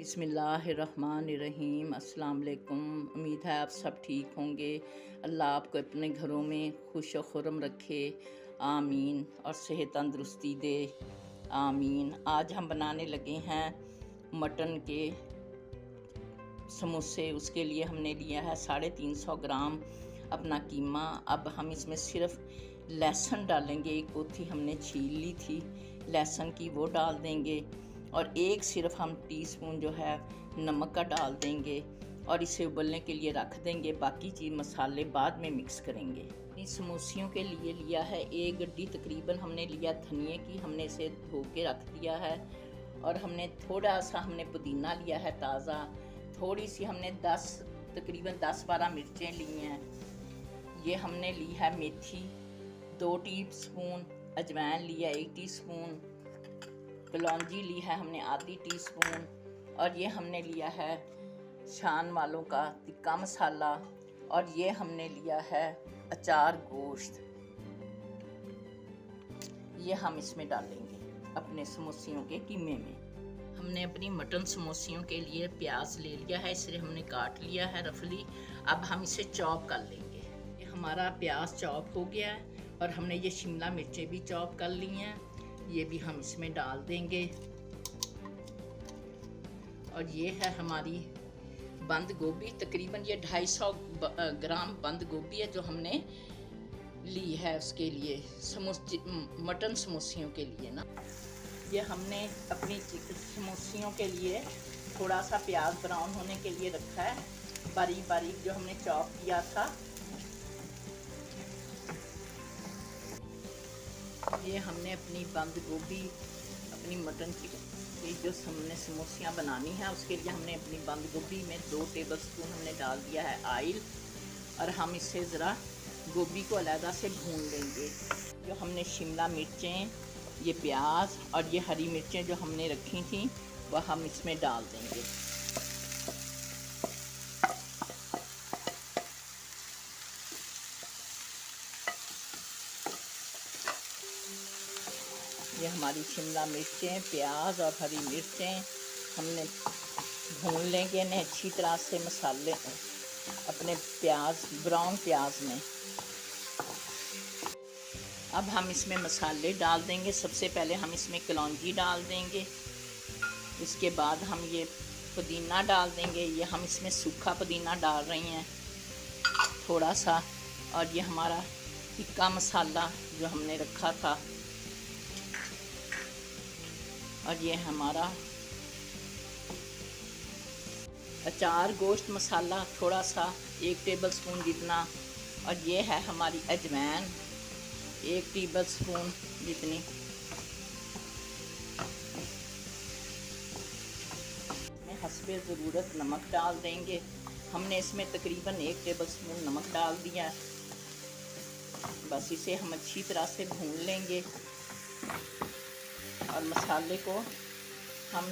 बिस्मिल्लाहिर्रहमानिर्रहीम। अस्सलाम वालेकुम। उम्मीद है आप सब ठीक होंगे। अल्लाह आपको अपने घरों में खुश और खुर्रम रखे, आमीन, और सेहत तंदुरुस्ती दे, आमीन। आज हम बनाने लगे हैं मटन के समोसे। उसके लिए हमने लिया है 350 ग्राम अपना कीमा। अब हम इसमें सिर्फ लहसुन डालेंगे। एक पोथी हमने छील ली थी लहसुन की, वो डाल देंगे, और एक सिर्फ हम टीस्पून जो है नमक का डाल देंगे और इसे उबलने के लिए रख देंगे। बाकी चीज़ मसाले बाद में मिक्स करेंगे। इन समोसियों के लिए लिया है 1 गड्डी तकरीबन हमने लिया धनिए की। हमने इसे धो के रख दिया है, और हमने थोड़ा सा पुदीना लिया है ताज़ा। थोड़ी सी हमने तकरीबन 10-12 मिर्चें ली हैं। ये हमने ली है मेथी 2 टीस्पून, अजवाइन लिया 1 टीस्पून, कलौंजी ली है हमने आधी टीस्पून, और ये हमने लिया है शान वालों का तिक्का मसाला, और ये हमने लिया है अचार गोश्त। ये हम इसमें डालेंगे अपने समोसियों के कीमे में। हमने अपनी मटन समोसियों के लिए प्याज ले लिया है, इसे हमने काट लिया है रफली। अब हम इसे चॉप कर लेंगे। ये हमारा प्याज चॉप हो गया है, और हमने ये शिमला मिर्चें भी चॉप कर ली हैं, ये भी हम इसमें डाल देंगे। और ये है हमारी बंद गोभी, तकरीबन ये 250 ग्राम बंद गोभी है जो हमने ली है उसके लिए मटन समोसियों के लिए ना। ये हमने अपनी समोसियों के लिए थोड़ा सा प्याज ब्राउन होने के लिए रखा है, बारीक बारीक जो हमने चॉप किया था। ये हमने अपनी बंद गोभी, अपनी मटन की जो हमने समोसियाँ बनानी है उसके लिए हमने अपनी बंद गोभी में 2 टेबलस्पून हमने डाल दिया है ऑयल, और हम इसे ज़रा गोभी को अलग से भून लेंगे। जो हमने शिमला मिर्चें, ये प्याज और ये हरी मिर्चें जो हमने रखी थी वह हम इसमें डाल देंगे। ये हमारी शिमला मिर्चें, प्याज और हरी मिर्चें हमने भून लेंगे इन्हें अच्छी तरह से मसाले अपने ब्राउन प्याज में। अब हम इसमें मसाले डाल देंगे। सबसे पहले हम इसमें कलौंजी डाल देंगे, उसके बाद हम ये पुदीना डाल देंगे। ये हम इसमें सूखा पुदीना डाल रही हैं थोड़ा सा, और ये हमारा टिक्का मसाला जो हमने रखा था, और ये हमारा अचार गोश्त मसाला थोड़ा सा 1 टेबलस्पून जितना, और ये है हमारी अजवाइन 1 टेबलस्पून जितनी। इसमें हस्बे ज़रूरत नमक डाल देंगे। हमने इसमें तकरीबन 1 टेबलस्पून नमक डाल दिया। बस इसे हम अच्छी तरह से भून लेंगे, और मसाले को हम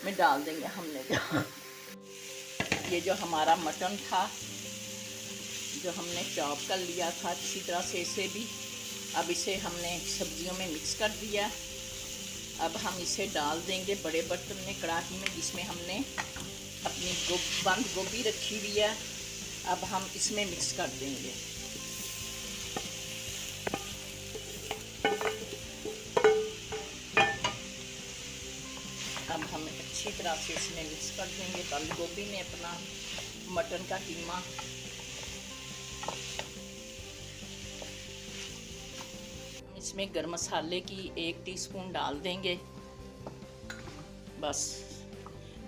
में डाल देंगे। हमने ये जो हमारा मटन था जो हमने चॉप कर लिया था अच्छी तरह से, इसे भी अब इसे हमने सब्जियों में मिक्स कर दिया। अब हम इसे डाल देंगे बड़े बर्तन में, कढ़ाई में, जिसमें हमने अपनी बंद गोभी रखी हुई है। अब हम इसमें मिक्स कर देंगे। अब हम अच्छी तरह से इसमें मिक्स कर देंगे बंद गोभी में अपना मटन का कीमा। इसमें गरम मसाले की 1 टीस्पून डाल देंगे बस,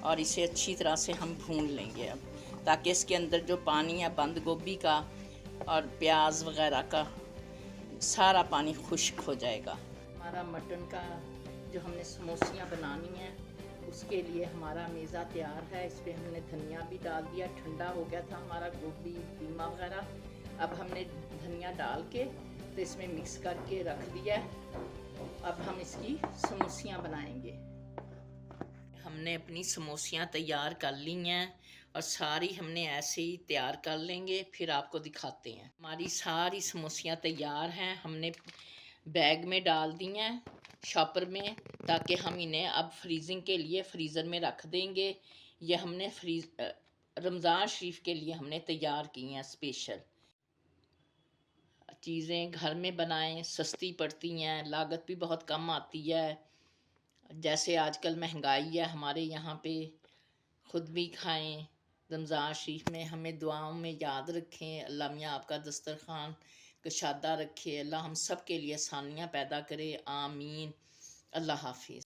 और इसे अच्छी तरह से हम भून लेंगे अब, ताकि इसके अंदर जो पानी है बंद गोभी का और प्याज वगैरह का सारा पानी खुश्क हो जाएगा। हमारा मटन का जो हमने समोसियाँ बनानी हैं उसके लिए हमारा मेज़ा तैयार है। इस पर हमने धनिया भी डाल दिया, ठंडा हो गया था हमारा गोभी कीमा वगैरह। अब हमने धनिया डाल के तो इसमें मिक्स करके रख दिया। अब हम इसकी समोसियाँ बनाएंगे। हमने अपनी समोसियाँ तैयार कर ली हैं, और सारी हमने ऐसे ही तैयार कर लेंगे, फिर आपको दिखाते हैं। हमारी सारी समोसियाँ तैयार हैं, हमने बैग में डाल दी हैं शॉपर में, ताकि हम इन्हें अब फ्रीजिंग के लिए फ्रीज़र में रख देंगे। ये हमने रमज़ान शरीफ के लिए हमने तैयार की हैं स्पेशल। चीज़ें घर में बनाएं, सस्ती पड़ती हैं, लागत भी बहुत कम आती है। जैसे आजकल महंगाई है हमारे यहाँ पे, ख़ुद भी खाएं। रमज़ान शरीफ में हमें दुआओं में याद रखें। अल्लाह मियाँ आपका दस्तरखान कुशादा रखे। अल्लाह हम सब के लिए आसानियाँ पैदा करे। आमीन। अल्लाह हाफिज़।